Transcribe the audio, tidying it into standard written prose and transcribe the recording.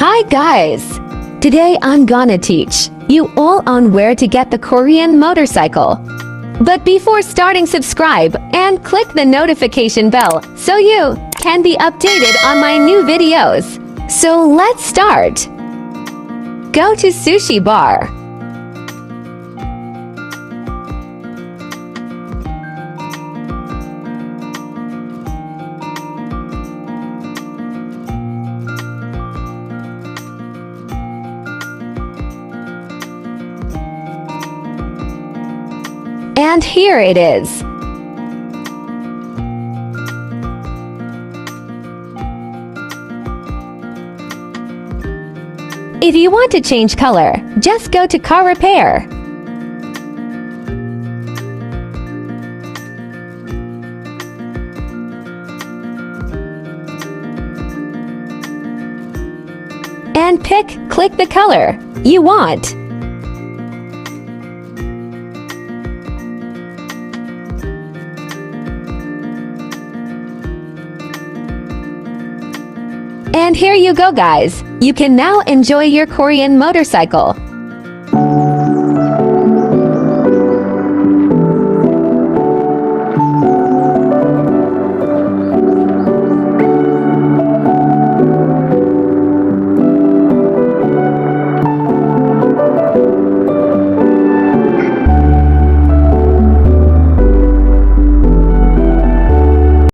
Hi guys! Today I'm gonna teach you all on where to get the Korean motorcycle. But before starting, subscribe and click the notification bell so you can be updated on my new videos. So let's start. Go to sushi bar. And here it is. If you want to change color, just go to car repair. And click the color you want. And here you go guys, you can now enjoy your Korean motorcycle.